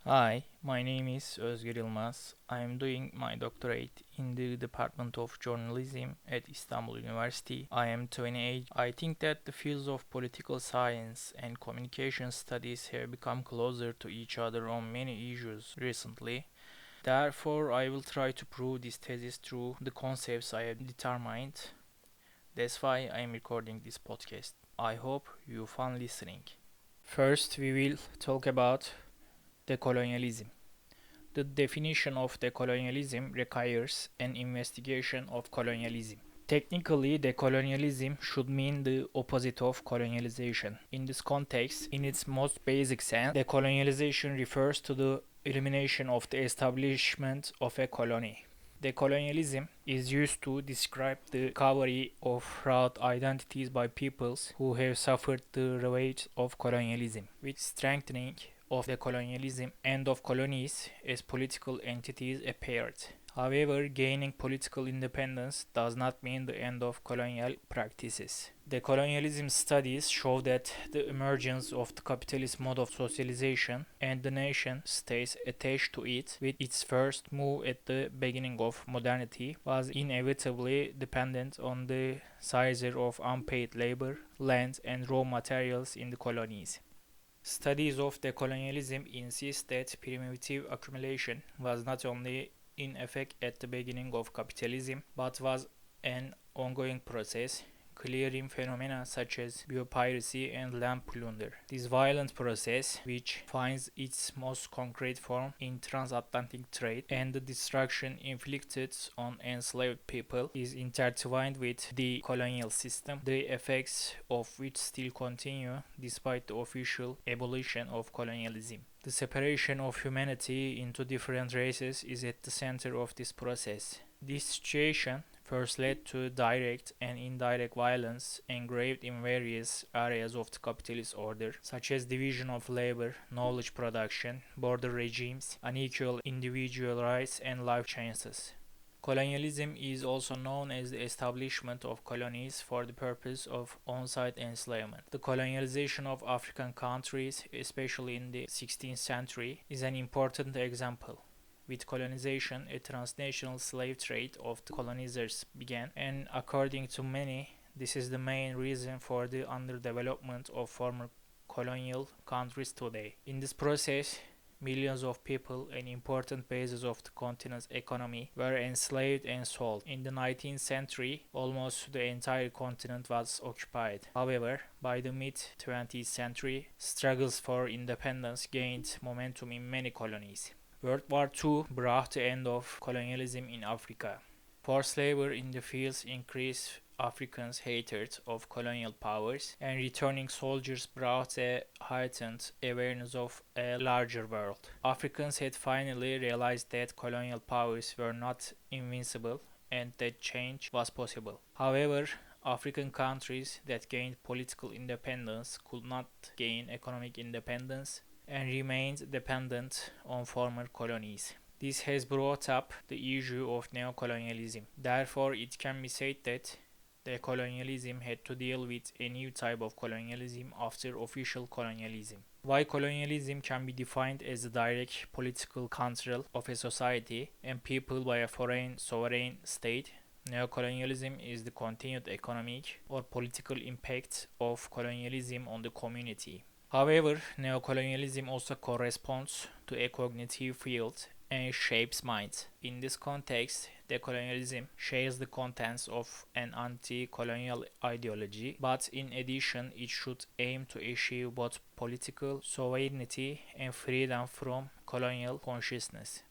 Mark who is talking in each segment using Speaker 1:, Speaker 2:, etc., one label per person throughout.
Speaker 1: Hi, my name is Özgür Yılmaz. I am doing my doctorate in the Department of Journalism at Istanbul University. I am 28. I think that the fields of political science and communication studies have become closer to each other on many issues recently. Therefore, I will try to prove this thesis through the concepts I have determined. That's why I am recording this podcast. I hope you find listening. First, we will talk about decolonialism. The definition of decolonialism requires an investigation of colonialism. Technically, decolonialism should mean the opposite of colonialization. In this context, in its most basic sense, decolonialization refers to the elimination of the establishment of a colony. Decolonialism is used to describe the recovery of fraud identities by peoples who have suffered the ravages of colonialism, with strengthening of decolonialism and of colonies as political entities appeared. However, gaining political independence does not mean the end of colonial practices. Decolonialism studies show that the emergence of the capitalist mode of socialization and the nation states attached to it with its first move at the beginning of modernity was inevitably dependent on the seizure of unpaid labor, land, and raw materials in the colonies. Studies of decolonialism insist that primitive accumulation was not only in effect at the beginning of capitalism, but was an ongoing process, clearing phenomena such as biopiracy and land plunder. This violent process, which finds its most concrete form in transatlantic trade and the destruction inflicted on enslaved people, is intertwined with the colonial system, the effects of which still continue despite the official abolition of colonialism. The separation of humanity into different races is at the center of this process. This situation first led to direct and indirect violence engraved in various areas of the capitalist order, such as division of labor, knowledge production, border regimes, unequal individual rights, and life chances. Colonialism is also known as the establishment of colonies for the purpose of on-site enslavement. The colonialization of African countries, especially in the 16th century, is an important example. With colonization, a transnational slave trade of the colonizers began, and according to many, this is the main reason for the underdevelopment of former colonial countries today. In this process, millions of people, an important basis of the continent's economy, were enslaved and sold. In the 19th century, almost the entire continent was occupied. However, by the mid-20th century, struggles for independence gained momentum in many colonies. World War II brought the end of colonialism in Africa. Forced labor in the fields increased Africans' hatred of colonial powers, and returning soldiers brought a heightened awareness of a larger world. Africans had finally realized that colonial powers were not invincible and that change was possible. However, African countries that gained political independence could not gain economic independence and remained dependent on former colonies. This has brought up the issue of neocolonialism. Therefore, it can be said that decolonialism had to deal with a new type of colonialism after official colonialism. While colonialism can be defined as the direct political control of a society and people by a foreign sovereign state, neocolonialism is the continued economic or political impact of colonialism on the community. However, neocolonialism also corresponds to a cognitive field and shapes minds. In this context, decolonialism shares the contents of an anti-colonial ideology, but in addition, it should aim to achieve both political sovereignty and freedom from colonial consciousness.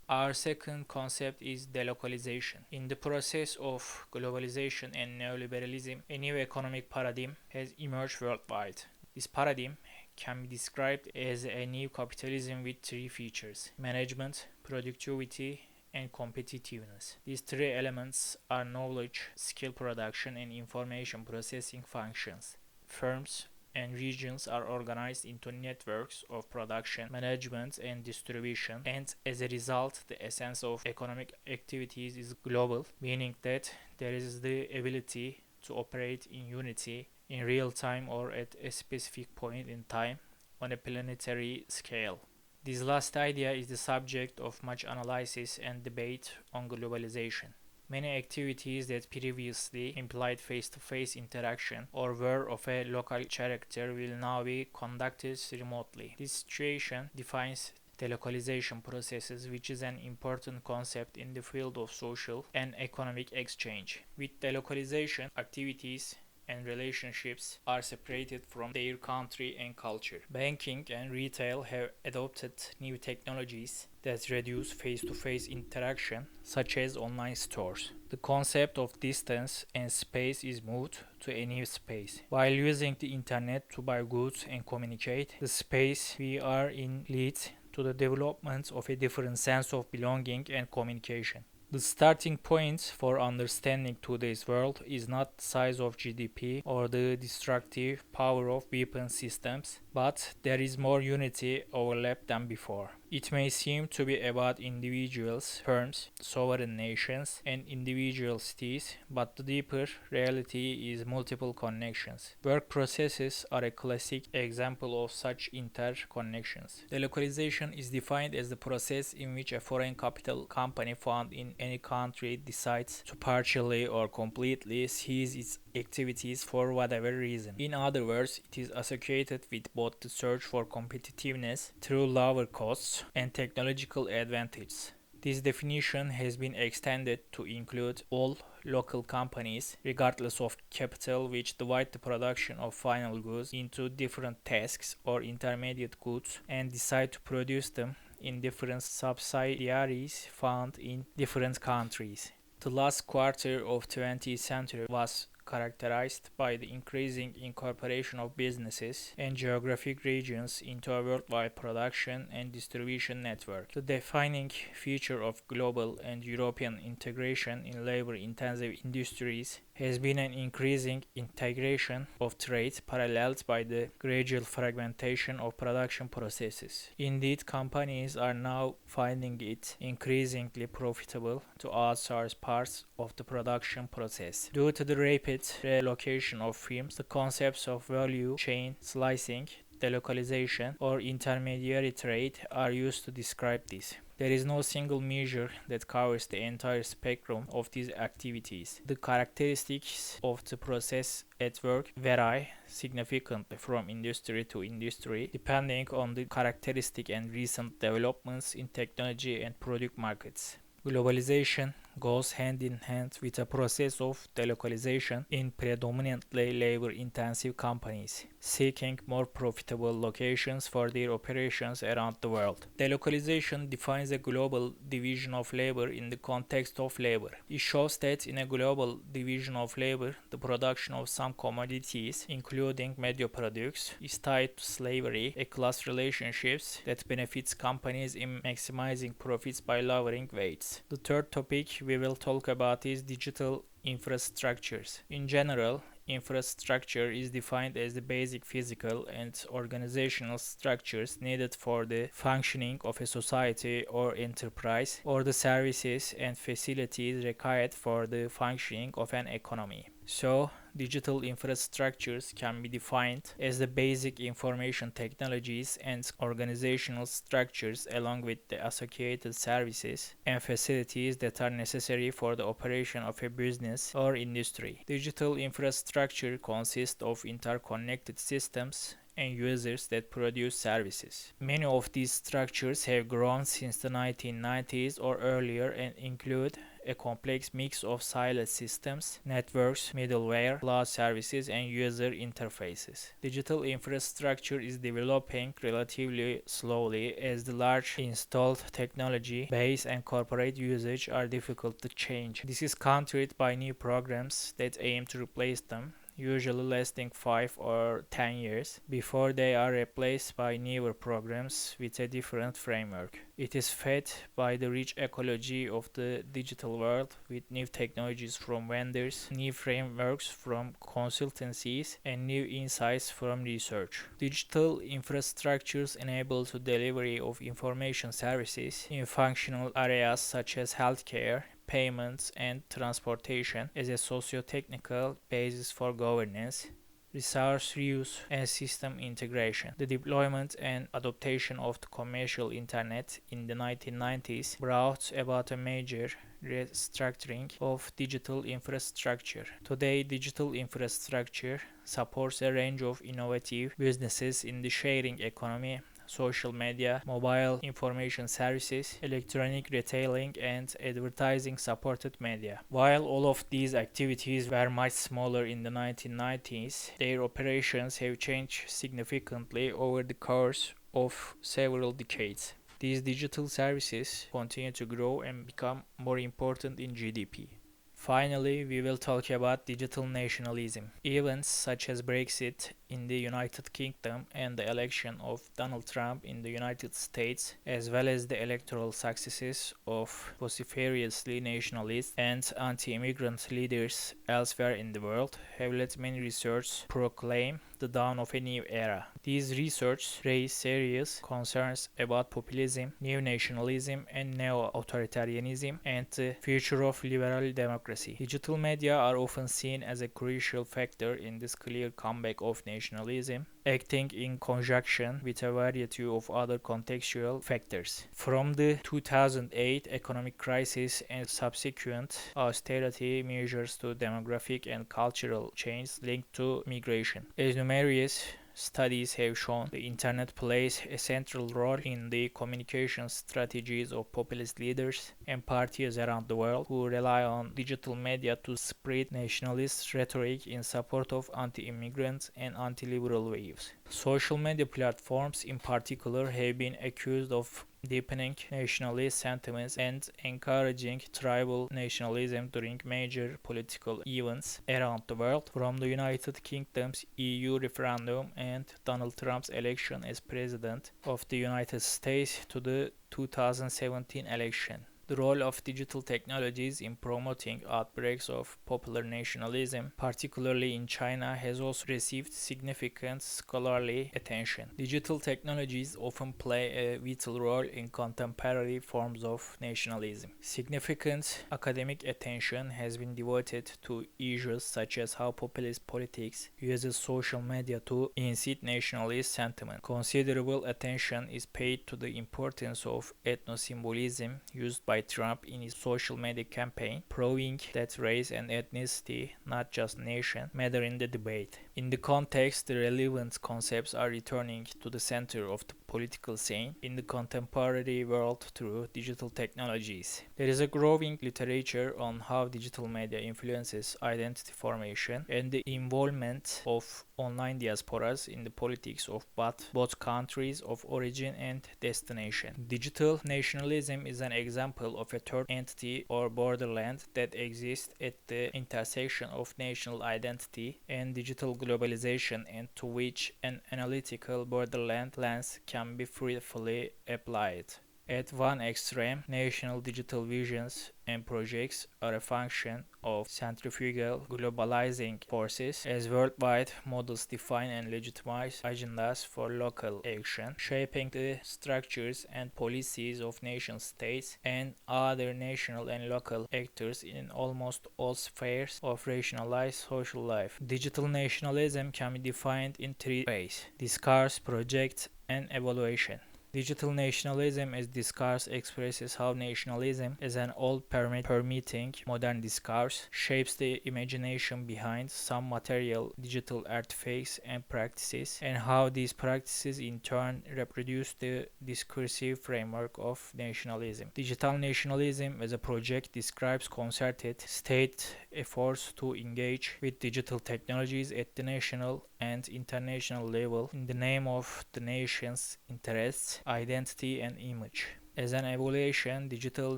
Speaker 1: Our second concept is delocalization. In the process of globalization and neoliberalism, a new economic paradigm has emerged worldwide. This paradigm can be described as a new capitalism with three features: management, productivity, and competitiveness. These three elements are knowledge, skill production, and information processing functions. Firms and regions are organized into networks of production, management, and distribution, and as a result, the essence of economic activities is global, meaning that there is the ability to operate in unity in real time or at a specific point in time on a planetary scale. This last idea is the subject of much analysis and debate on globalization. Many activities that previously implied face-to-face interaction or were of a local character will now be conducted remotely. This situation defines delocalization processes, which is an important concept in the field of social and economic exchange. With delocalization, activities and relationships are separated from their country and culture. Banking and retail have adopted new technologies that reduce face-to-face interaction, such as online stores. The concept of distance and space is moved to a new space. While using the internet to buy goods and communicate, the space we are in leads to the development of a different sense of belonging and communication. The starting point for understanding today's world is not the size of GDP or the destructive power of weapon systems, but there is more unity overlap than before. It may seem to be about individuals, firms, sovereign nations, and individual cities, but the deeper reality is multiple connections. Work processes are a classic example of such interconnections. Delocalization is defined as the process in which a foreign capital company found in any country decides to partially or completely cease its activities for whatever reason. In other words, it is associated with both the search for competitiveness through lower costs and technological advantages. This definition has been extended to include all local companies, regardless of capital, which divide the production of final goods into different tasks or intermediate goods and decide to produce them in different subsidiaries found in different countries. The last quarter of 20th century was characterized by the increasing incorporation of businesses and geographic regions into a worldwide production and distribution network. The defining feature of global and European integration in labor-intensive industries has been an increasing integration of trade paralleled by the gradual fragmentation of production processes. Indeed, companies are now finding it increasingly profitable to outsource parts of the production process. Due to the rapid relocation of firms, the concepts of value chain slicing, delocalization, or intermediary trade are used to describe this. There is no single measure that covers the entire spectrum of these activities. The characteristics of the process at work vary significantly from industry to industry, depending on the characteristic and recent developments in technology and product markets. Globalization goes hand in hand with a process of delocalization in predominantly labor-intensive companies, seeking more profitable locations for their operations around the world. Delocalization defines a global division of labor in the context of labor. It shows that in a global division of labor, the production of some commodities, including media products, is tied to slavery, a class relationships that benefits companies in maximizing profits by lowering wages. The third topic we will talk about is digital infrastructures. In general, infrastructure is defined as the basic physical and organizational structures needed for the functioning of a society or enterprise, or the services and facilities required for the functioning of an economy. So, digital infrastructures can be defined as the basic information technologies and organizational structures along with the associated services and facilities that are necessary for the operation of a business or industry. Digital infrastructure consists of interconnected systems and users that produce services. Many of these structures have grown since the 1990s or earlier and include a complex mix of siloed systems, networks, middleware, cloud services, and user interfaces. Digital infrastructure is developing relatively slowly as the large installed technology base and corporate usage are difficult to change. This is countered by new programs that aim to replace them, usually lasting 5 or 10 years, before they are replaced by newer programs with a different framework. It is fed by the rich ecology of the digital world, with new technologies from vendors, new frameworks from consultancies, and new insights from research. Digital infrastructures enable the delivery of information services in functional areas such as healthcare, payments, and transportation as a socio-technical basis for governance, resource reuse, and system integration. The deployment and adoption of the commercial internet in the 1990s brought about a major restructuring of digital infrastructure. Today, digital infrastructure supports a range of innovative businesses in the sharing economy, social media, mobile information services, electronic retailing, and advertising supported media. While all of these activities were much smaller in the 1990s, their operations have changed significantly over the course of several decades. These digital services continue to grow and become more important in GDP. Finally, we will talk about digital nationalism. Events such as Brexit in the United Kingdom and the election of Donald Trump in the United States, as well as the electoral successes of vociferously nationalist and anti-immigrant leaders elsewhere in the world, have led many researchers proclaim the dawn of a new era. These research raise serious concerns about populism, neo-nationalism, and neo-authoritarianism, and the future of liberal democracy. Digital media are often seen as a crucial factor in this clear comeback of nationalism, acting in conjunction with a variety of other contextual factors, from the 2008 economic crisis and subsequent austerity measures to demographic and cultural change linked to migration. As numerous studies have shown, the internet plays a central role in the communication strategies of populist leaders and parties around the world who rely on digital media to spread nationalist rhetoric in support of anti-immigrant and anti-liberal views. Social media platforms in particular have been accused of deepening nationalist sentiments and encouraging tribal nationalism during major political events around the world, from the United Kingdom's EU referendum and Donald Trump's election as President of the United States to the 2017 election. The role of digital technologies in promoting outbreaks of popular nationalism, particularly in China, has also received significant scholarly attention. Digital technologies often play a vital role in contemporary forms of nationalism. Significant academic attention has been devoted to issues such as how populist politics uses social media to incite nationalist sentiment. Considerable attention is paid to the importance of ethno-symbolism used by Trump in his social media campaign, proving that race and ethnicity, not just nation, matter in the debate. In the context, the relevant concepts are returning to the center of the political scene in the contemporary world through digital technologies. There is a growing literature on how digital media influences identity formation and the involvement of online diasporas in the politics of both countries of origin and destination. Digital nationalism is an example of a third entity or borderland that exists at the intersection of national identity and digital globalization, and to which an analytical borderland lens can be fruitfully applied. At one extreme, national digital visions and projects are a function of centrifugal globalizing forces as worldwide models define and legitimize agendas for local action, shaping the structures and policies of nation states and other national and local actors in almost all spheres of rationalized social life. Digital nationalism can be defined in three ways: discourse, project, and evaluation. Digital nationalism as discourse expresses how nationalism, as an all-permeating modern discourse, shapes the imagination behind some material digital artifacts and practices, and how these practices in turn reproduce the discursive framework of nationalism. Digital nationalism as a project describes concerted state efforts to engage with digital technologies at the national and international level in the name of the nation's interests, identity, and image. As an evaluation, digital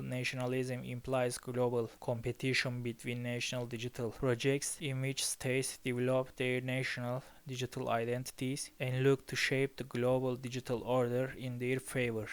Speaker 1: nationalism implies global competition between national digital projects in which states develop their national digital identities and look to shape the global digital order in their favor.